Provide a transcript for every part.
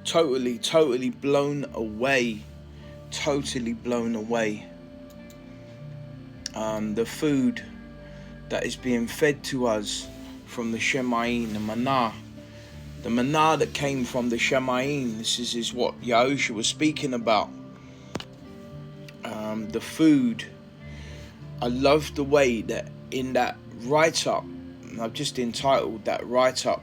Totally blown away. Totally blown away. The food that is being fed to us from the Shemaim, the manna. The manna that came from the Shemaim. This is what Yahushua was speaking about. The food. I love the way that in that write-up, I've just entitled that write-up,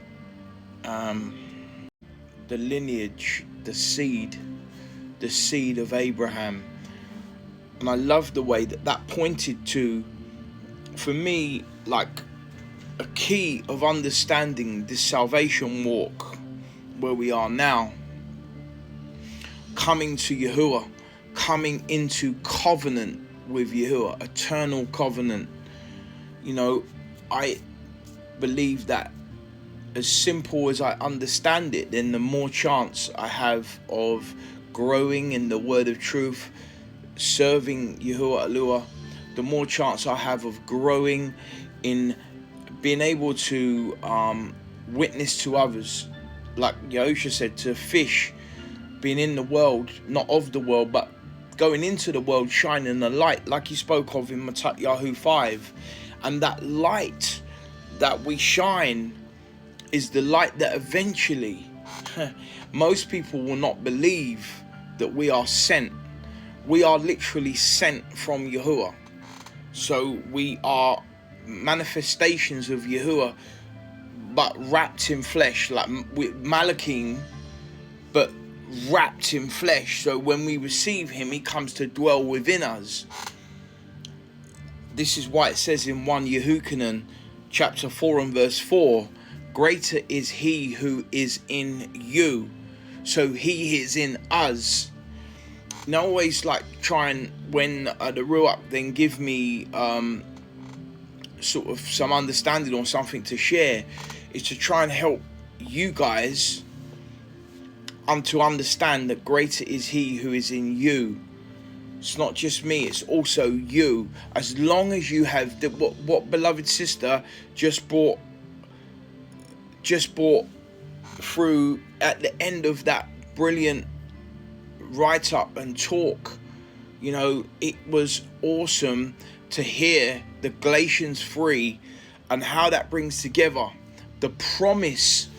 the lineage, the seed of Abraham. And I love the way that pointed to, for me, like a key of understanding this salvation walk where we are now, coming to Yahuwah, coming into covenant with Yahuwah, eternal covenant. You know, I believe that as simple as I understand it, then the more chance I have of growing in the word of truth, serving Yahuwah Elohim, the more chance I have of growing in being able to witness to others. Like Yahushua said, to fish, being in the world, not of the world, but going into the world, shining the light, like he spoke of in Matthew 5. And that light that we shine is the light that eventually most people will not believe that we are sent. We are literally sent from Yahuwah. So we are manifestations of Yahuwah, but wrapped in flesh, like with Malachim, but wrapped in flesh. So when we receive him, he comes to dwell within us. This is why it says in 1 Yehukanan chapter 4 and verse 4, greater is he who is in you. So he is in us. And I always like try and, when the Ruach then give me sort of some understanding or something to share, is to try and help you guys to understand that greater is he who is in you. It's not just me, it's also you. As long as you have what beloved sister just brought through at the end of that brilliant write-up and talk, you know, it was awesome to hear the Galatians 3 and how that brings together the promise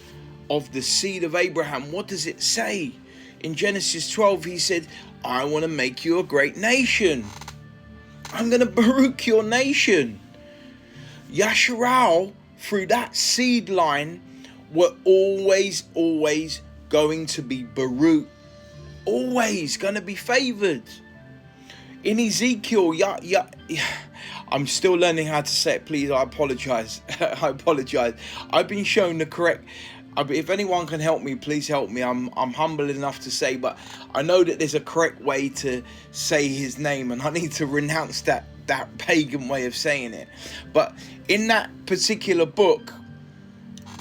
of the seed of Abraham. What does it say? In Genesis 12, he said, I want to make you a great nation. I'm going to baruch your nation. Yasharal, through that seed line, were always going to be baruch. Always going to be favored. In Ezekiel, I'm still learning how to say it, please. I apologize. I've been shown the correct. If anyone can help me, please help me. I'm humble enough to say, but I know that there's a correct way to say his name, and I need to renounce that pagan way of saying it. But in that particular book,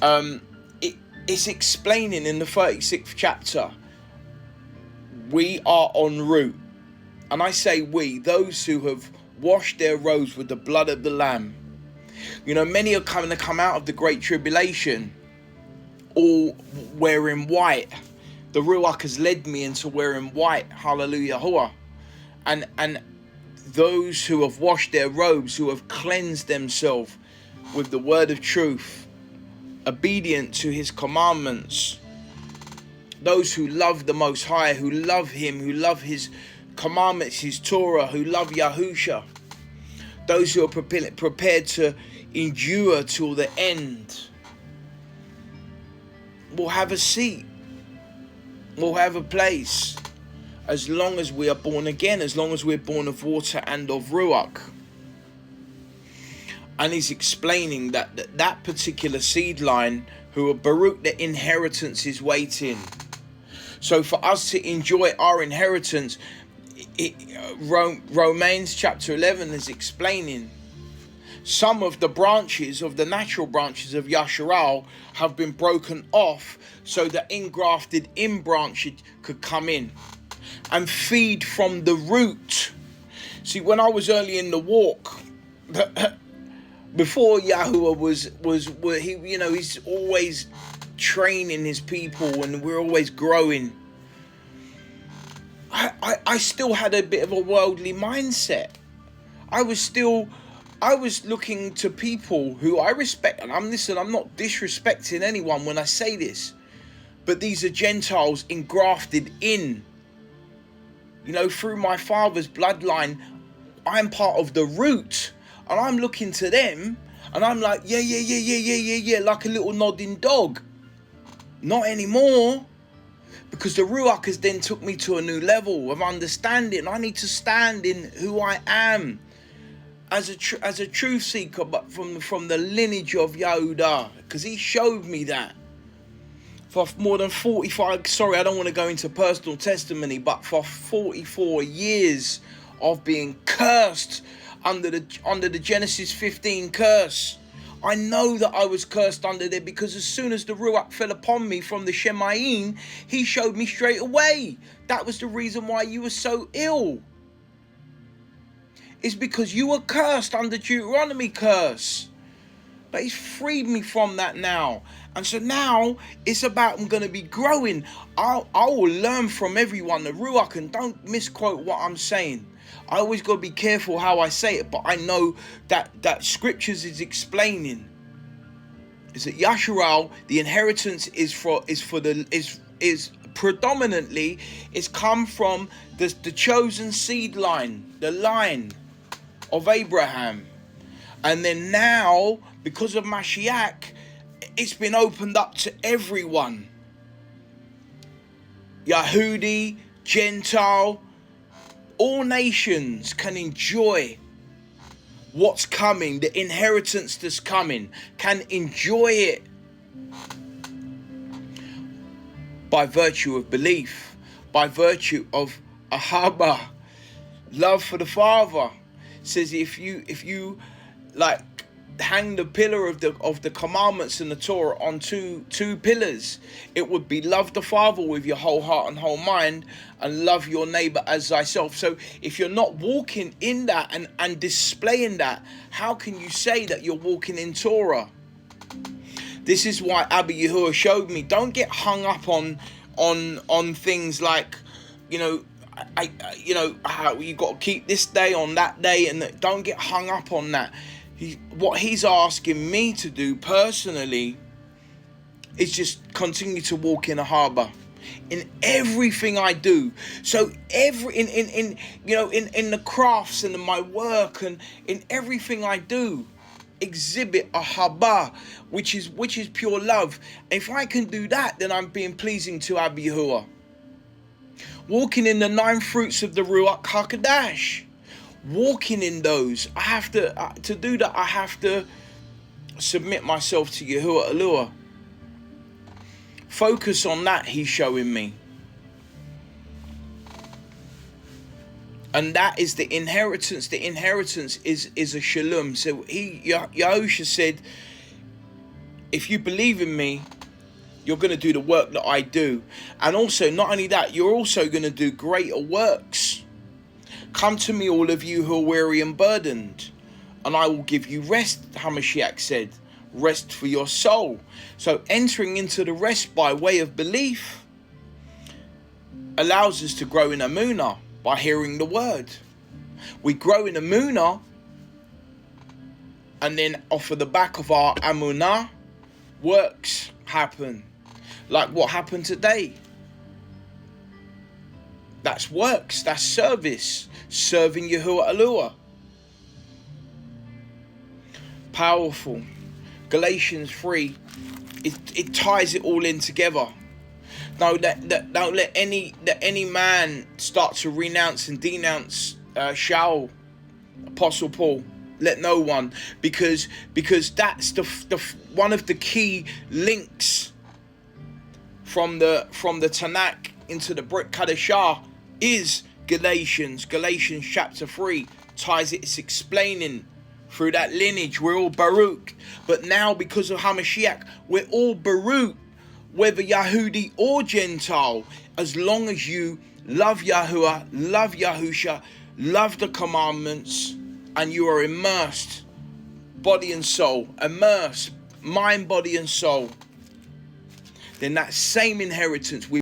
it's explaining in the 36th chapter, we are en route. And I say we, those who have washed their robes with the blood of the Lamb. You know, many are going to come out of the Great Tribulation all wearing white. The Ruach has led me into wearing white. Hallelujah. And those who have washed their robes, who have cleansed themselves with the word of truth, obedient to his commandments, those who love the Most High, who love him, who love his commandments, his Torah, who love Yahusha, those who are prepared to endure till the end, will have a seat, will have a place, as long as we are born again, as long as we're born of water and of Ruach. And he's explaining that particular seed line, who are baruch, the inheritance is waiting. So for us to enjoy our inheritance, Romans chapter 11 is explaining some of the branches of the natural branches of Yasharal have been broken off so that engrafted in branches could come in and feed from the root. See, when I was early in the walk, before Yahuwah was he, you know, he's always training his people, and we're always growing. I still had a bit of a worldly mindset. I was looking to people who I respect, and I'm not disrespecting anyone when I say this, but these are Gentiles engrafted in. You know, through my father's bloodline, I'm part of the root, and I'm looking to them, and I'm like, yeah, like a little nodding dog. Not anymore, because the Ruach has then took me to a new level of understanding. I need to stand in who I am as a truth seeker, but from the lineage of Yahudah, because he showed me that. For more than 45, sorry, I don't want to go into personal testimony, but for 44 years of being cursed under the Genesis 15 curse. I know that I was cursed under there, because as soon as the Ruach fell upon me from the Shemayim, he showed me straight away. That was the reason why you were so ill. It's because you were cursed under Deuteronomy curse. But he's freed me from that now. And so now it's about, I'm going to be growing. I will learn from everyone, the Ruach, and don't misquote what I'm saying. I always got to be careful how I say it, but I know that scriptures is explaining is that Yasharal, the inheritance is predominantly is come from the chosen seed line, the line of Abraham. And then now, because of Mashiach, it's been opened up to everyone. Yahudi, Gentile, all nations can enjoy what's coming, the inheritance that's coming, can enjoy it by virtue of belief, by virtue of ahaba, love for the Father. It says if you like hang the pillar of the commandments and the Torah on two pillars, it would be love the Father with your whole heart and whole mind, and love your neighbor as thyself. So if you're not walking in that and displaying that, how can you say that you're walking in Torah? This is why Abba Yahuwah showed me, don't get hung up on things like, how you got to keep this day on that day, and don't get hung up on that. What he's asking me to do personally is just continue to walk in a harbor in everything I do. So in the crafts and in my work and in everything I do, exhibit a haba, which is pure love. If I can do that, then I'm being pleasing to Abba Yahuwah. Walking in the 9 fruits of the Ruach HaKodesh. Walking in those, I have to do that. I have to submit myself to Yahuwah Elohah. Focus on that, he's showing me, and that is the inheritance. The inheritance is a shalom. So Yahusha said, if you believe in me, you're going to do the work that I do, and also not only that, you're also going to do greater works. Come to me, all of you who are weary and burdened, and I will give you rest, Hamashiach said. Rest for your soul. So entering into the rest by way of belief allows us to grow in Amunah by hearing the word. We grow in Amunah, and then off of the back of our Amunah, works happen. Like what happened today. That's works, that's service. Serving Yahuwah Elohah. Powerful. Galatians 3, it ties it all in together. Don't let any man start to renounce and denounce Shaul, Apostle Paul. Let no one, because that's the one of the key links from the Tanakh into the Brit Kadeshah is Galatians chapter 3 ties it. It's explaining through that lineage we're all Baruch, but now because of Hamashiach we're all Baruch, whether Yahudi or Gentile, as long as you love Yahuwah, love Yahusha, love the commandments, and you are immersed, body and soul, immersed, mind, body and soul. then that same inheritance